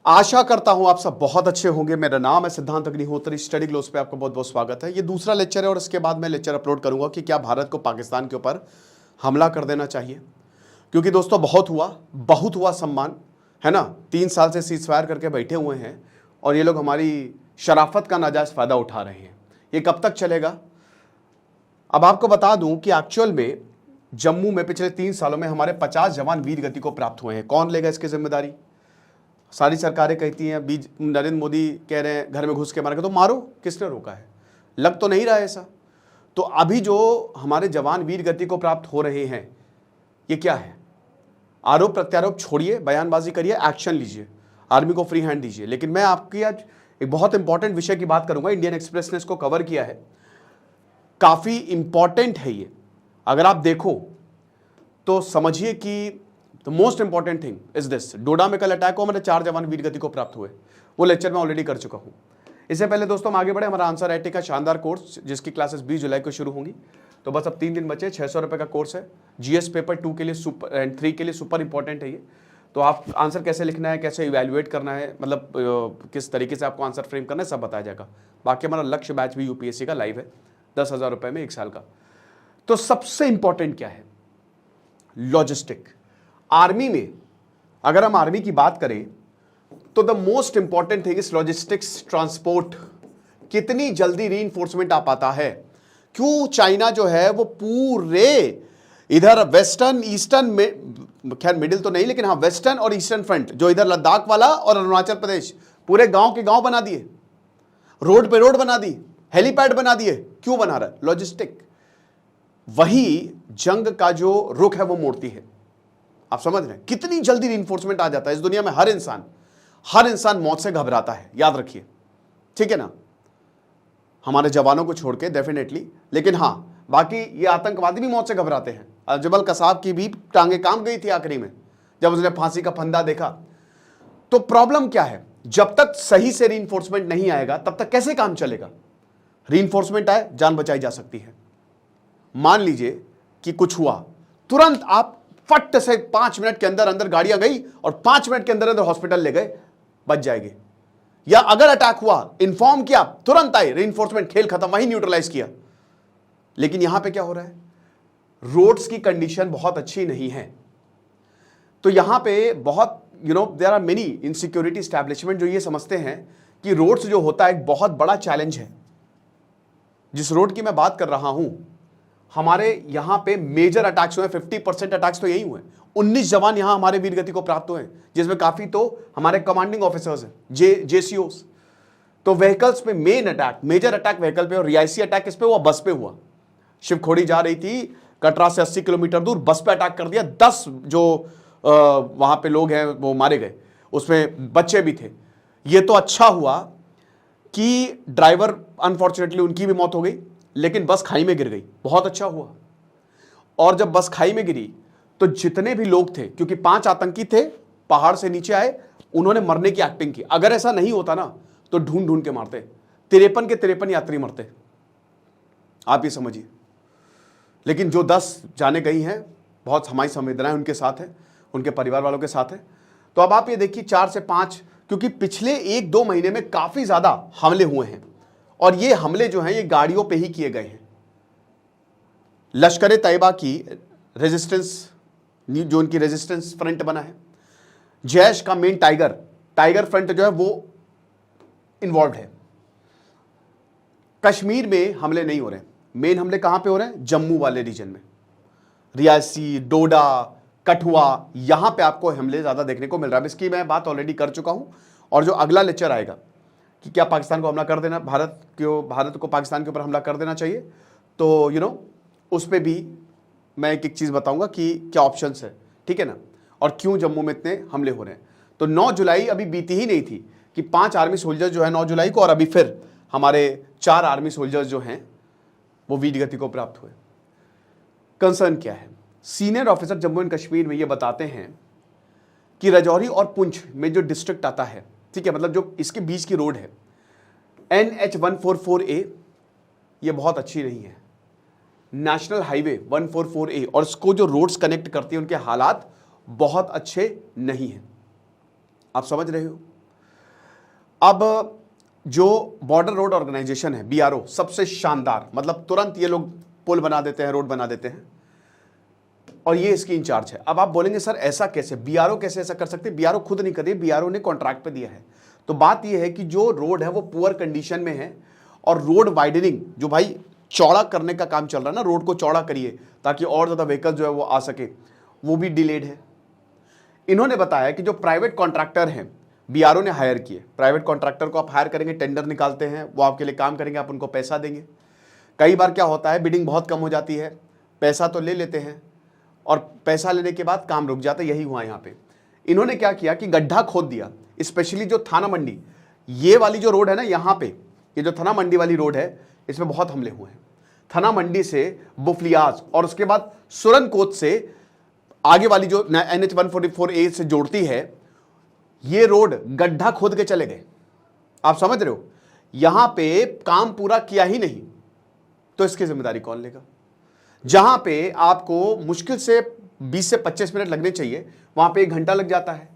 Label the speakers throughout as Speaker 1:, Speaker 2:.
Speaker 1: आशा करता हूं आप सब बहुत अच्छे होंगे। मेरा नाम है सिद्धांत अग्निहोत्री। स्टडी ग्लोस पे आपका बहुत बहुत स्वागत है। ये दूसरा लेक्चर है और इसके बाद मैं लेक्चर अपलोड करूंगा कि क्या भारत को पाकिस्तान के ऊपर हमला कर देना चाहिए, क्योंकि दोस्तों बहुत हुआ सम्मान, है ना। 3 साल से सीज फायर करके बैठे हुए हैं और ये लोग हमारी शराफत का नाजायज फायदा उठा रहे हैं। ये कब तक चलेगा? अब आपको बता दूं कि एक्चुअल में जम्मू में पिछले 3 सालों में हमारे 50 जवान वीर गति को प्राप्त हुए हैं। कौन लेगा इसकी जिम्मेदारी? सारी सरकारें कहती हैं, बीच नरेंद्र मोदी कह रहे हैं घर में घुस के मारेंगे, तो मारो, किसने रोका है? लग तो नहीं रहा है ऐसा। तो अभी जो हमारे जवान वीर गति को प्राप्त हो रहे हैं, ये क्या है? आरोप प्रत्यारोप छोड़िए, बयानबाजी करिए, एक्शन लीजिए, आर्मी को फ्री हैंड दीजिए। लेकिन मैं आपकी आज एक बहुत इंपॉर्टेंट विषय की बात करूंगा। इंडियन एक्सप्रेस ने इसको कवर किया है, काफी इंपॉर्टेंट है ये। अगर आप देखो तो समझिए कि the most important thing is this. Doda में कल अटैक हुआ, मेरे 4 जवान वीर गति को प्राप्त हुए। वो लेक्चर मैं ऑलरेडी कर चुका हूं। इससे पहले दोस्तों हम आगे बढ़े, हमारा आंसर राइटिंग का शानदार कोर्स जिसकी क्लासेस 20 जुलाई को शुरू होंगी। तो बस अब 3 दिन बचे। 600 रुपए का कोर्स है। जीएस पेपर 2 के लिए सुपर एंड 3 के लिए सुपर इंपॉर्टेंट है ये। तो आप आंसर कैसे लिखना है, कैसे इवेल्युएट करना है, मतलब किस तरीके से आपको आंसर फ्रेम करना है, सब बताया जाएगा। बाकी हमारा लक्ष्य बैच भी यूपीएससी का लाइव है, 10,000 रुपए में 1 साल का। तो सबसे इंपॉर्टेंट क्या है? लॉजिस्टिक। आर्मी में अगर हम आर्मी की बात करें तो the most important thing is logistics, transport. कितनी जल्दी रीइंफोर्समेंट आ पाता है? क्यों चाइना जो है वो पूरे इधर वेस्टर्न ईस्टर्न में, खैर मिडिल तो नहीं, लेकिन हाँ वेस्टर्न और ईस्टर्न फ्रंट, जो इधर लद्दाख वाला और अरुणाचल प्रदेश, पूरे गांव के गांव बना दिए, रोड पे रोड बना दी, हेलीपैड बना दिए। क्यों बना रहा है? लॉजिस्टिक। वही जंग का जो रुख है वो मोड़ती है। आप समझ रहे हैं कितनी जल्दी रीइंफोर्समेंट आ जाता है? इस दुनिया में हर इंसान मौत से घबराता है, याद रखिए, ठीक है ना। हमारे जवानों को छोड़ के डेफिनेटली, लेकिन हाँ बाकी ये आतंकवादी भी मौत से घबराते हैं। अजमल कसाब की भी टांगे काम गई थी आखिरी में जब उसने फांसी का फंदा देखा। तो प्रॉब्लम क्या है? जब तक सही से रीइंफोर्समेंट नहीं आएगा तब तक कैसे काम चलेगा? रीइंफोर्समेंट आए, जान बचाई जा सकती है। मान लीजिए कि कुछ हुआ, तुरंत आप फट से 5 मिनट के अंदर अंदर गाड़ियां गई और 5 मिनट के अंदर अंदर हॉस्पिटल ले गए, बच जाएंगे। या अगर अटैक हुआ, इन्फॉर्म किया, तुरंत आए, रीइंफोर्समेंट, खेल खत्म, वहीं न्यूट्रलाइज किया। लेकिन यहां पे क्या हो रहा है? रोड्स की कंडीशन बहुत अच्छी नहीं है। तो यहां पे बहुत there are many insecurity establishment जो ये समझते हैं कि रोड्स जो होता है एक बहुत बड़ा चैलेंज है। जिस रोड की मैं बात कर रहा हूं, हमारे यहां पे मेजर अटैक्स हुए, 50% अटैक्स तो यही हुए। 19 जवान यहां हमारे वीर गति को प्राप्त हुए, जिसमें काफी तो हमारे कमांडिंग ऑफिसर्स हैं, जेसीओस। तो व्हीकल्स पे मेजर अटैक व्हीकल पे, और रियासी अटैक किस पे हुआ? बस पे हुआ। शिवखोड़ी जा रही थी कटरा से 80 किलोमीटर दूर, बस पे अटैक कर दिया। 10 जो वहां पे लोग हैं वो मारे गए, उसमें बच्चे भी थे। ये तो अच्छा हुआ कि ड्राइवर अनफॉर्चुनेटली उनकी भी मौत हो गई, लेकिन बस खाई में गिर गई, बहुत अच्छा हुआ। और जब बस खाई में गिरी तो जितने भी लोग थे, क्योंकि 5 आतंकी थे, पहाड़ से नीचे आए, उन्होंने मरने की एक्टिंग की। अगर ऐसा नहीं होता ना तो ढूंढ ढूंढ के मारते, 53 के 53 यात्री मरते, आप ये समझिए। लेकिन जो 10 जाने गई हैं, बहुत हमारी संवेदनाएं उनके साथ है, उनके परिवार वालों के साथ है। तो अब आप ये देखिए 4 से 5, क्योंकि पिछले 1-2 महीने में काफी ज्यादा हमले हुए हैं, और ये हमले जो हैं ये गाड़ियों पे ही किए गए हैं। लश्कर तैयबा की रेजिस्टेंस, जो उनकी रेजिस्टेंस फ्रंट बना है, जैश का मेन टाइगर फ्रंट जो है वो इन्वॉल्व है। कश्मीर में हमले नहीं हो रहे, मेन हमले कहां पे हो रहे हैं? जम्मू वाले रीजन में, रियासी, डोडा, कठुआ, यहां पे आपको हमले ज्यादा देखने को मिल रहा है। इसकी मैं बात ऑलरेडी कर चुका हूं, और जो अगला लेक्चर आएगा कि क्या पाकिस्तान को हमला कर देना, भारत को पाकिस्तान के ऊपर हमला कर देना चाहिए, तो उस पर भी मैं एक चीज़ बताऊंगा कि क्या ऑप्शंस है, ठीक है ना, और क्यों जम्मू में इतने हमले हो रहे हैं। तो 9 जुलाई अभी बीती ही नहीं थी कि 5 आर्मी सोल्जर्स जो है 9 जुलाई को, और अभी फिर हमारे 4 आर्मी सोल्जर्स जो हैं वो वीर गति को प्राप्त हुए। कंसर्न क्या है? Senior officer Jammu and Kashmir में ये बताते हैं कि राजौरी और पुंछ में जो डिस्ट्रिक्ट आता है, ठीक है, मतलब जो इसके बीच की रोड है NH 144A, ये बहुत अच्छी नहीं है। नेशनल हाईवे 144A और इसको जो रोड्स कनेक्ट करती है उनके हालात बहुत अच्छे नहीं हैं। आप समझ रहे हो? अब जो बॉर्डर रोड ऑर्गेनाइजेशन है बीआरओ, सबसे शानदार, मतलब तुरंत ये लोग पुल बना देते हैं, रोड बना देते हैं, और ये इसकी इंचार्ज है। अब आप बोलेंगे सर ऐसा कैसे, बीआरओ कैसे ऐसा कर सकते हैं? बीआरओ खुद नहीं कर रही, बीआरओ ने कॉन्ट्रैक्ट पे दिया है। तो बात ये है कि जो रोड है वो पुअर कंडीशन में है, और रोड वाइडनिंग जो भाई चौड़ा करने का काम चल रहा है ना, रोड को चौड़ा करिए ताकि और ज्यादा व्हीकल जो है वो आ सके, वो भी डिलेड है। इन्होंने बताया कि जो प्राइवेट कॉन्ट्रैक्टर हैं बीआरओ ने हायर किए, प्राइवेट कॉन्ट्रैक्टर को आप हायर करेंगे, टेंडर निकालते हैं, वो आपके लिए काम करेंगे, आप उनको पैसा देंगे। कई बार क्या होता है, बिडिंग बहुत कम हो जाती है, पैसा तो ले लेते हैं और पैसा लेने के बाद काम रुक जाता है। यही हुआ यहाँ पे। इन्होंने क्या किया कि गड्ढा खोद दिया, स्पेशली जो थाना मंडी, ये वाली जो रोड है ना, यहाँ पे ये जो थाना मंडी वाली रोड है, इसमें बहुत हमले हुए हैं। थाना मंडी से बुफलियाज और उसके बाद सुरनकोट से आगे वाली जो NH 144A से जोड़ती है, ये रोड गड्ढा खोद के चले गए। आप समझ रहे हो, यहां पे काम पूरा किया ही नहीं, तो इसकी जिम्मेदारी कौन लेगा? जहां पे आपको मुश्किल से 20 से 25 मिनट लगने चाहिए, वहां पे 1 घंटा लग जाता है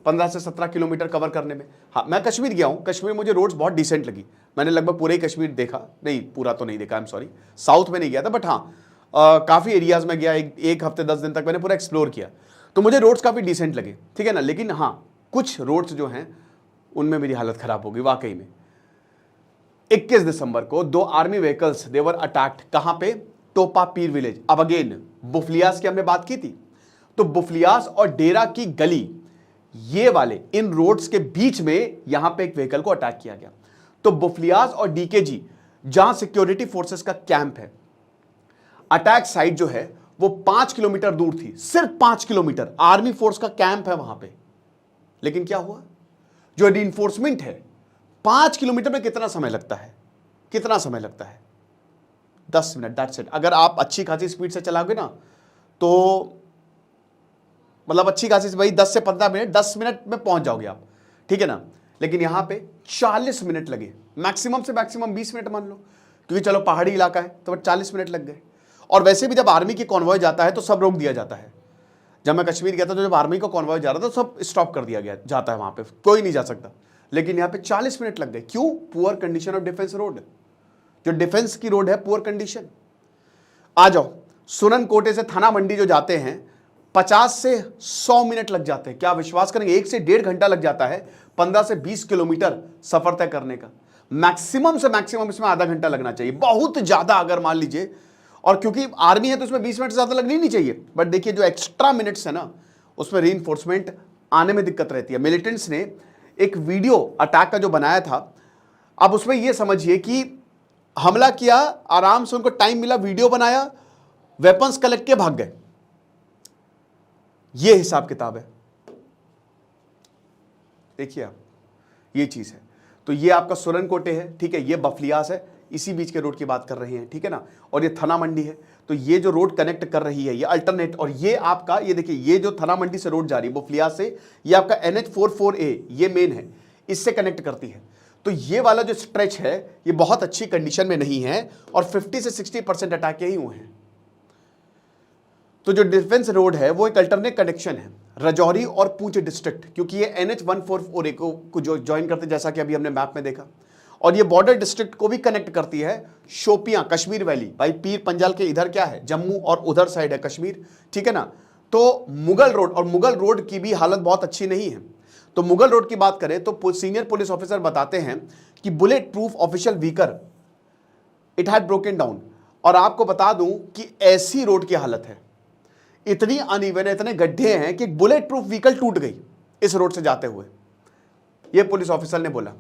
Speaker 1: 15 से 17 किलोमीटर कवर करने में। हाँ, मैं कश्मीर गया हूं, कश्मीर मुझे रोड्स बहुत डिसेंट लगी। मैंने लगभग पूरे ही कश्मीर देखा, नहीं पूरा तो नहीं देखा, आई एम सॉरी, साउथ में नहीं गया था, बट हाँ काफ़ी एरियाज में गया। एक हफ्ते 10 दिन तक मैंने पूरा एक्सप्लोर किया, तो मुझे रोड्स काफ़ी डिसेंट लगे, ठीक है ना। लेकिन हाँ, कुछ रोड्स जो हैं उनमें मेरी हालत ख़राब हो गई वाकई में। 21 दिसंबर को 2 आर्मी व्हीकल्स देवर अटैक्ड, कहाँ पे? टोपा पीर विलेज। अब अगेन बुफलियास की हमने बात की थी, तो बुफलियास और डेरा की गली, ये वाले इन रोड्स के बीच में यहां पे एक व्हीकल को अटैक किया गया। तो बुफलियास और डीकेजी, जहां सिक्योरिटी फोर्सेस का कैंप है, अटैक साइट जो है वो 5 किलोमीटर दूर थी, सिर्फ 5 किलोमीटर आर्मी फोर्स का कैंप है वहां पे। लेकिन क्या हुआ, जो रीइंफोर्समेंट है 5 किलोमीटर में कितना समय लगता है? कितना समय लगता है? 10 मिनट, दैट्स इट। अगर आप अच्छी खासी स्पीड से चलाओगे ना, तो मतलब अच्छी खासी से भाई 10 से 15 मिनट, 10 मिनट में पहुंच जाओगे आप, ठीक है ना। लेकिन यहां पे 40 मिनट लगे, मैक्सिमम से मैक्सिमम 20 मिनट मान लो, क्योंकि चलो पहाड़ी इलाका है तो 40 मिनट लग गए। और वैसे भी जब आर्मी की कॉन्वॉय जाता है तो सब रोक दिया जाता है। जब मैं कश्मीर गया था तो जब आर्मी का कॉन्वॉय जा रहा था तो सब स्टॉप कर दिया गया जाता है, वहां पे कोई नहीं जा सकता। लेकिन यहाँ पे 40 मिनट लग गए, क्यों? Poor condition of defence road, जो डिफेंस की रोड है पुअर कंडीशन। आ जाओ, सुरनकोटे से थाना मंडी जो जाते हैं 50 से 100 मिनट लग जाते हैं। क्या विश्वास करेंगे, 1 से 1.5 घंटा लग जाता है 15 से 20 किलोमीटर सफर तय करने का। मैक्सिमम से मैक्सिमम इसमें आधा घंटा लगना चाहिए, बहुत ज्यादा अगर मान लीजिए। और क्योंकि आर्मी है तो इसमें 20 मिनट से ज्यादा लगनी नहीं चाहिए, बट देखिए जो एक्स्ट्रा मिनट्स है ना, उसमें रीइंफोर्समेंट आने में दिक्कत रहती है। मिलिटेंट्स ने एक वीडियो अटैक का जो बनाया था, अब उसमें यह समझिए कि हमला किया, आराम से उनको टाइम मिला, वीडियो बनाया, वेपन्स कलेक्ट के भाग गए। ये हिसाब किताब है, देखिए आप, ये चीज है। तो ये आपका सुरनकोटे है, ठीक है, ये बफलियास है, इसी बीच के रोड की बात कर रहे हैं, ठीक है ना। और ये थना मंडी है, तो ये जो रोड कनेक्ट कर रही है ये अल्टरनेट, और ये आपका ये देखिए, ये जो थना मंडी से रोड जा रही है बफलियास से, ये आपका NH 44A ये मेन है, इससे कनेक्ट करती है। तो ये वाला जो स्ट्रेच है ये बहुत अच्छी कंडीशन में नहीं है, और 50 से 60% अटैक यही हुए हैं। तो जो डिफेंस रोड है वो एक अल्टरनेट कनेक्शन है राजौरी और पूंछ डिस्ट्रिक्ट, क्योंकि ये NH 144A को जो ज्वाइन करते, जैसा कि अभी हमने मैप में देखा, और ये बॉर्डर डिस्ट्रिक्ट को भी कनेक्ट करती है। शोपियां, कश्मीर वैली, भाई पीर पंजाल के इधर क्या है, जम्मू, और उधर साइड है कश्मीर, ठीक है ना। तो मुगल रोड, और मुगल रोड की भी हालत बहुत अच्छी नहीं है। तो मुगल रोड की बात करें तो सीनियर पुलिस ऑफिसर बताते हैं कि bullet proof official vehicle it had broken down. और आपको बता दूं कि ऐसी रोड की हालत है, इतनी अनइवन, इतने गड्ढे हैं कि बुलेट प्रूफ व्हीकल टूट गई इस रोड से जाते हुए, यह पुलिस ऑफिसर ने बोला।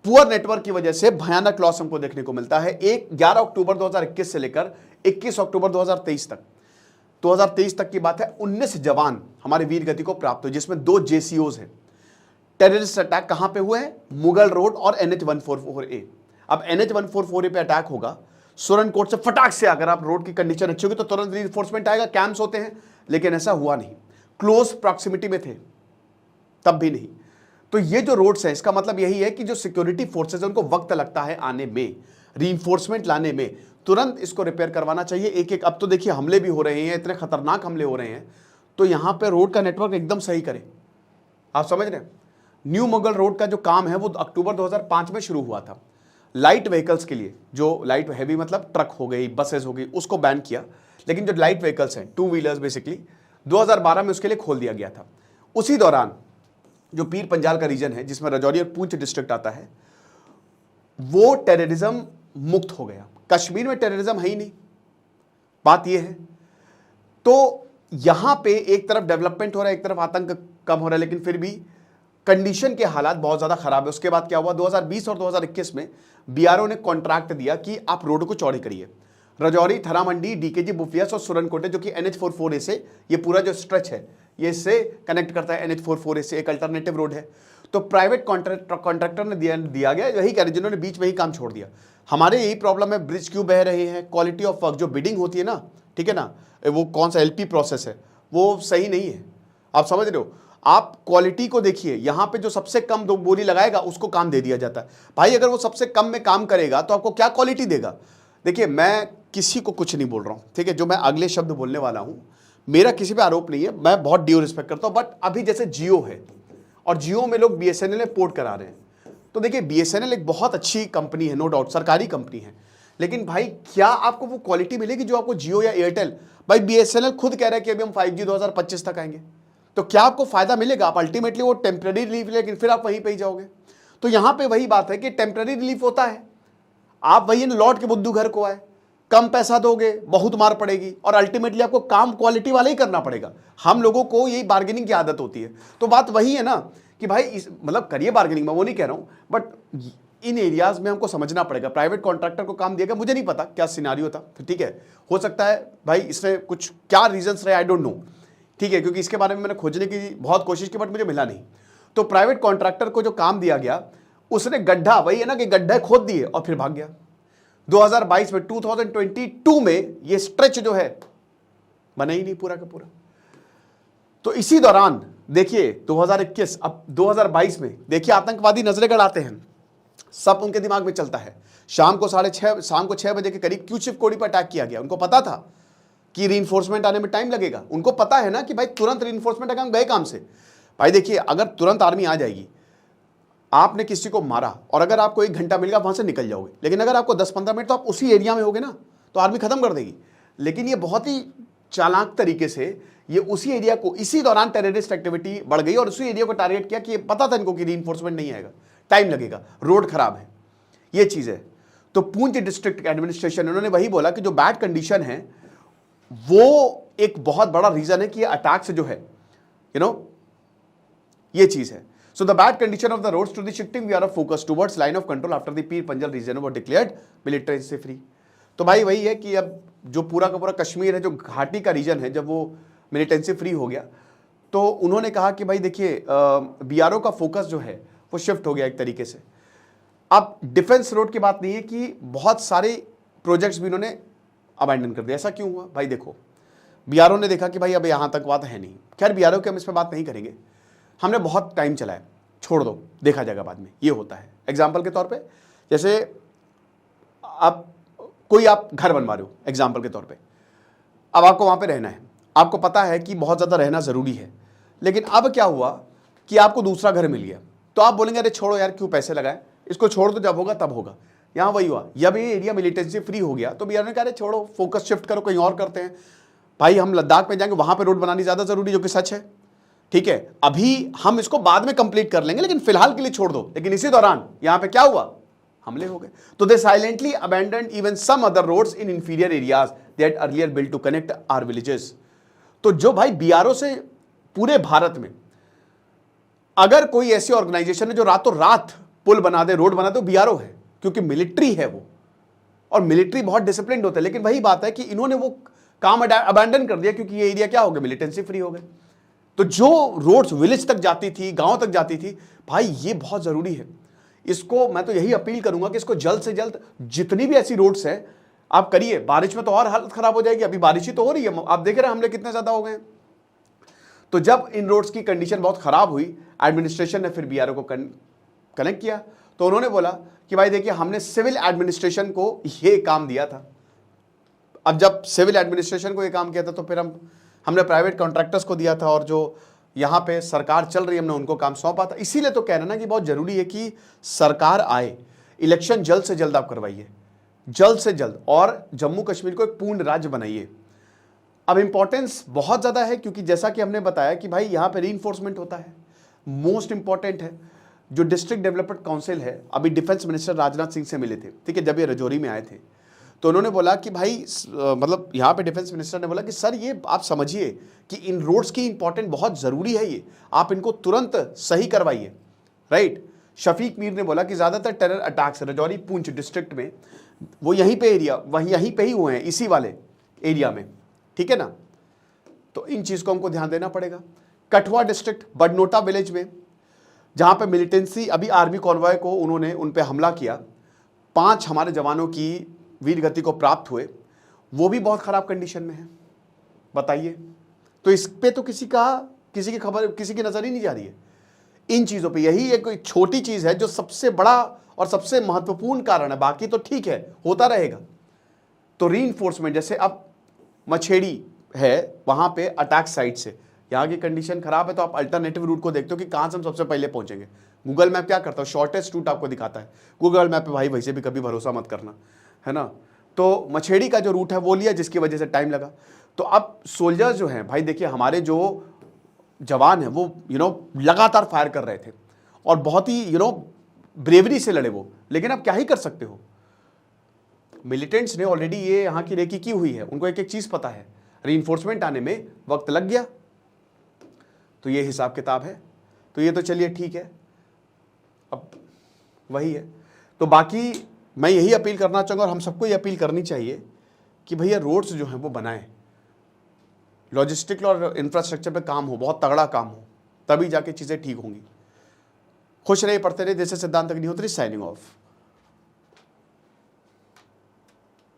Speaker 1: पुअर नेटवर्क की वजह से भयानक लॉस हमको देखने को मिलता है। 11 अक्टूबर 2021 से लेकर 21 अक्टूबर 2023 तक, 2023 तक की बात है, 19 जवान हमारे वीर गति को प्राप्त हुए, जिसमें 2 JCOs हैं। टेररिस्ट अटैक कहां पे हुए हैं? मुगल रोड और NH 144A। अब NH 144A पे अटैक होगा, सुरनकोट से फटाक से, अगर आप रोड की कंडीशन अच्छी होगी तो तुरंत रीइंफोर्समेंट आएगा, कैंप्स होते हैं, लेकिन ऐसा हुआ नहीं। क्लोज प्रॉक्सिमिटी में थे तब भी नहीं। तो ये जो रोड्स है, इसका मतलब यही है कि जो सिक्योरिटी फोर्सेस है उनको वक्त लगता है आने में, रीइंफोर्समेंट लाने में। तुरंत इसको रिपेयर करवाना चाहिए एक एक। अब तो देखिए हमले भी हो रहे हैं, इतने खतरनाक हमले हो रहे हैं, तो यहां पे रोड का नेटवर्क एकदम सही करें। आप समझ रहे हैं, न्यू मुगल रोड का जो काम है वो अक्टूबर 2005 में शुरू हुआ था। लाइट व्हीकल्स के लिए, जो लाइट हैवी मतलब ट्रक हो गई, बसेस हो गई, उसको बैन किया, लेकिन जो लाइट व्हीकल्स हैं, टू व्हीलर्स बेसिकली, 2012 में उसके लिए खोल दिया गया था। उसी दौरान जो पीर पंजाल का रीजन है जिसमें राजौरी और पूंछ डिस्ट्रिक्ट आता है, वो टेररिज्म मुक्त हो गया। कश्मीर में टेररिज्म है ही नहीं, बात यह है। तो यहां पे एक तरफ डेवलपमेंट हो रहा है, एक तरफ आतंक कम हो रहा है, लेकिन फिर भी कंडीशन के हालात बहुत ज्यादा खराब है। उसके बाद क्या हुआ, 2020 और 2021 में बीआरओ ने कॉन्ट्रैक्ट दिया कि आप रोड को चौड़ी करिए। राजौरी, थरा मंडी, डीकेजी, बुफियास और सुरनकोटे, जो कि NH44A से ये पूरा जो स्ट्रेच है ये इससे कनेक्ट करता है, NH44A से एक अल्टरनेटिव रोड है। तो प्राइवेट कॉन्ट्रैक्टर ने दिया गया, यही कह रहे जिन्होंने बीच में ही काम छोड़ दिया। हमारे यही प्रॉब्लम है, ब्रिज क्यों बह रहे हैं, क्वालिटी ऑफ वर्क जो बिडिंग होती है ना, ठीक है ना, वो कौन सा LP प्रोसेस है वो सही नहीं है। आप समझ रहे हो, आप क्वालिटी को देखिए, यहां पे जो सबसे कम दो बोली लगाएगा उसको काम दे दिया जाता है। भाई अगर वो सबसे कम में काम करेगा तो आपको क्या क्वालिटी देगा। देखिए मैं किसी को कुछ नहीं बोल रहा हूं, ठीक है, जो मैं अगले शब्द बोलने वाला हूं, मेरा किसी पे आरोप नहीं है, मैं बहुत ड्यू रिस्पेक्ट करता हूं। बट अभी जैसे जियो है और जियो में लोग BSNL में पोर्ट करा रहे हैं, तो देखिए BSNL एक बहुत अच्छी कंपनी है, नो डाउट सरकारी कंपनी है, लेकिन भाई क्या आपको वो क्वालिटी मिलेगी जो आपको जियो या एयरटेल, भाई BSNL खुद कह रहा है कि अभी हम 5G 2025 तक आएंगे, तो क्या आपको फायदा मिलेगा। आप अल्टीमेटली वो टेम्पररी रिलीफ, लेकिन फिर आप वहीं पे ही जाओगे। तो यहां पे वही बात है कि टेम्पररी रिलीफ होता है, आप वही लौट के बुद्धू घर को आए, कम पैसा दोगे, बहुत मार पड़ेगी, और अल्टीमेटली आपको काम क्वालिटी वाला ही करना पड़ेगा। हम लोगों को यही बार्गेनिंग की आदत होती है। तो बात वही है ना कि भाई मतलब करिए बार्गेनिंग, मैं वो नहीं कह रहा हूं, बट इन एरियाज में हमको समझना पड़ेगा। प्राइवेट कॉन्ट्रैक्टर को काम दिया गया, मुझे नहीं पता क्या सिनारियो था, तो ठीक है, हो सकता है भाई इसमें कुछ क्या रीजंस रहे, आई डोंट नो, ठीक है, क्योंकि इसके बारे में मैंने खोजने की बहुत कोशिश की बट मुझे मिला नहीं। तो प्राइवेट कॉन्ट्रैक्टर को जो काम दिया गया, उसने गड्ढा, वही है ना कि गड्ढे खोद दिए और फिर भाग गया। 2022 में 2022 में ये स्ट्रेच जो है बना ही नहीं पूरा का पूरा। तो इसी दौरान देखिए 2021, अब 2022 में देखिए आतंकवादी नजरें गड़ाते हैं, सब उनके दिमाग में चलता है। शाम को 6:30 बजे के करीब क्यों शिवकोड़ी पर अटैक किया गया, उनको पता था कि रीइंफोर्समेंट आने में टाइम लगेगा। उनको पता है ना कि भाई तुरंत रीइंफोर्समेंट आएगा, हम गए काम से। भाई देखिए अगर तुरंत आर्मी आ जाएगी, आपने किसी को मारा और अगर आपको 1 घंटा मिलेगा वहां से निकल जाओगे, लेकिन अगर आपको 10-15 मिनट तो आप उसी एरिया में होगे ना, तो आर्मी खत्म कर देगी। लेकिन ये बहुत ही चालाक तरीके से ये उसी एरिया को, इसी दौरान टेररिस्ट एक्टिविटी बढ़ गई और उसी एरिया को टारगेट किया कि पता था इनको कि रीइंफोर्समेंट नहीं आएगा, टाइम लगेगा, रोड खराब है, ये चीज है। तो पूंछ डिस्ट्रिक्ट एडमिनिस्ट्रेशन उन्होंने वही बोला कि जो बैड कंडीशन है वो एक बहुत बड़ा रीजन है कि अटैक से जो है ये चीज है। So the bad condition of the roads to the shifting we are of focus towards line of control after the Pir Panjal region was declared military free। तो भाई वही है कि अब जो पूरा का पूरा कश्मीर है, जो घाटी का रीजन है, जब वो मिलिटेंसी फ्री हो गया तो उन्होंने कहा कि भाई देखिए बीआरओ का फोकस जो है वो शिफ्ट हो गया एक तरीके से। अब डिफेंस रोड की बात नहीं है कि बहुत सारे प्रोजेक्ट्स भी उन्होंने अबैंडन कर दिया। ऐसा क्यों हुआ भाई, देखो बीआरओ ने देखा कि भाई अब यहाँ तक बात है नहीं। खैर बीआरओ के हम इस पर बात नहीं करेंगे, हमने बहुत टाइम चलाया, छोड़ दो, देखा जाएगा बाद में। ये होता है एग्जाम्पल के तौर पे, जैसे आप घर बनवा रहे हो एग्जाम्पल के तौर पे, अब आपको वहाँ पे रहना है, आपको पता है कि बहुत ज़्यादा रहना ज़रूरी है, लेकिन अब क्या हुआ कि आपको दूसरा घर मिल गया, तो आप बोलेंगे अरे छोड़ो यार क्यों पैसे लगाए, इसको छोड़ दो, जब होगा तब होगा। यहाँ वही हुआ, जब ये एरिया मिलिटेंसी फ्री हो गया तो बीआरओ ने कहा अरे छोड़ो, फोकस शिफ्ट करो, कहीं और करते हैं। भाई हम लद्दाख में जाएंगे, वहाँ पर रोड बनानी ज़्यादा ज़रूरी, जो कि सच है, ठीक है, अभी हम इसको बाद में कंप्लीट कर लेंगे, लेकिन फिलहाल के लिए छोड़ दो। लेकिन इसी दौरान यहां पे क्या हुआ, हमले हो गए। तो they silently abandoned even some other roads in inferior areas that earlier built to connect our villages. तो जो भाई बीआरओ से पूरे भारत में अगर कोई ऐसी ऑर्गेनाइजेशन है जो रातों रात पुल बना दे, रोड बना दे, बीआरओ है, क्योंकि मिलिट्री है वो, और मिलिट्री बहुत डिसिप्लिन्ड होता है। लेकिन वही बात है कि इन्होंने वो काम अबैंडन कर दिया क्योंकि ये एरिया क्या हो गया, मिलिटेंसी फ्री हो गए। तो जो रोड्स विलेज तक जाती थी, गांव तक जाती थी, भाई ये बहुत जरूरी है। इसको मैं तो यही अपील करूंगा कि इसको जल्द से जल्द जितनी भी ऐसी रोड्स हैं आप करिए। बारिश में तो और हालत खराब हो जाएगी, अभी बारिश ही तो हो रही है, आप देख रहे हैं हमले कितने ज्यादा हो गए। तो जब इन रोड्स की कंडीशन बहुत खराब हुई, एडमिनिस्ट्रेशन ने फिर बीआरओ को कनेक्ट किया, तो उन्होंने बोला कि भाई देखिए हमने सिविल एडमिनिस्ट्रेशन को ये काम दिया था। अब जब सिविल एडमिनिस्ट्रेशन को ये काम किया था तो फिर हमने प्राइवेट कॉन्ट्रैक्टर्स को दिया था, और जो यहाँ पे सरकार चल रही है, हमने उनको काम सौंपा था। इसीलिए तो कह रहे हैं ना कि बहुत जरूरी है कि सरकार आए, इलेक्शन जल्द से जल्द आप करवाइए, जल्द से जल्द, और जम्मू कश्मीर को एक पूर्ण राज्य बनाइए। अब इंपॉर्टेंस बहुत ज्यादा है क्योंकि जैसा कि हमने बताया कि भाई यहाँ पे रीइंफोर्समेंट होता है, मोस्ट इंपॉर्टेंट है। जो डिस्ट्रिक्ट डेवलपमेंट काउंसिल है, अभी डिफेंस मिनिस्टर राजनाथ सिंह से मिले थे, ठीक है, जब ये रजौरी में आए थे, तो उन्होंने बोला कि भाई मतलब यहाँ पे डिफेंस मिनिस्टर ने बोला कि सर ये आप समझिए कि इन रोड्स की इंपॉर्टेंट बहुत ज़रूरी है, ये आप इनको तुरंत सही करवाइए, राइट। शफीक मीर ने बोला कि ज़्यादातर terror attacks Rajouri Poonch district में वो यहीं पे एरिया, वहीं यहीं पे ही हुए हैं, इसी वाले एरिया में, ठीक है ना। तो इन चीज़ को हमको ध्यान देना पड़ेगा। कठुआ डिस्ट्रिक्ट बडनोटा विलेज में जहाँ पे मिलिटेंसी, अभी आर्मी कॉन्वॉय को उन्होंने उन पे हमला किया, 5 हमारे जवानों की वीर गति को प्राप्त हुए, वो भी बहुत खराब कंडीशन में है, बताइए। तो इस पे तो किसी की खबर, किसी की नजर ही नहीं जा रही है इन चीजों पे। यही एक छोटी चीज है जो सबसे बड़ा और सबसे महत्वपूर्ण कारण है, बाकी तो ठीक है, होता रहेगा। तो रीइंफोर्समेंट, जैसे अब मछेड़ी है, वहां पे अटैक साइट से यहाँ की कंडीशन खराब है, तो आप अल्टरनेटिव रूट को देखते हो कि कहाँ से हम सबसे पहले पहुंचेंगे। गूगल मैप क्या करता है, शॉर्टेस्ट रूट आपको दिखाता है। गूगल मैप पे भाई वैसे भी कभी भरोसा मत करना, है ना। तो मछेड़ी का जो रूट है वो लिया, जिसकी वजह से टाइम लगा। तो अब सोल्जर्स जो हैं भाई, देखिए हमारे जो जवान हैं वो लगातार फायर कर रहे थे और बहुत ही ब्रेवरी से लड़े वो, लेकिन अब क्या ही कर सकते हो। मिलिटेंट्स ने ऑलरेडी ये यहाँ की रेकी की हुई है, उनको एक एक चीज पता है, रीइंफोर्समेंट आने में वक्त लग गया। तो ये हिसाब किताब है। तो ये तो चलिए ठीक है, अब वही है। तो बाकी मैं यही अपील करना चाहूँगा, और हम सबको ये अपील करनी चाहिए कि भैया रोड्स जो हैं वो बनाएं, लॉजिस्टिक और इंफ्रास्ट्रक्चर पे काम हो, बहुत तगड़ा काम हो, तभी जाके चीज़ें ठीक होंगी। खुश रहिए, पढ़ते रहिए। दिस इज सिद्धांत अग्निहोत्री साइनिंग ऑफ।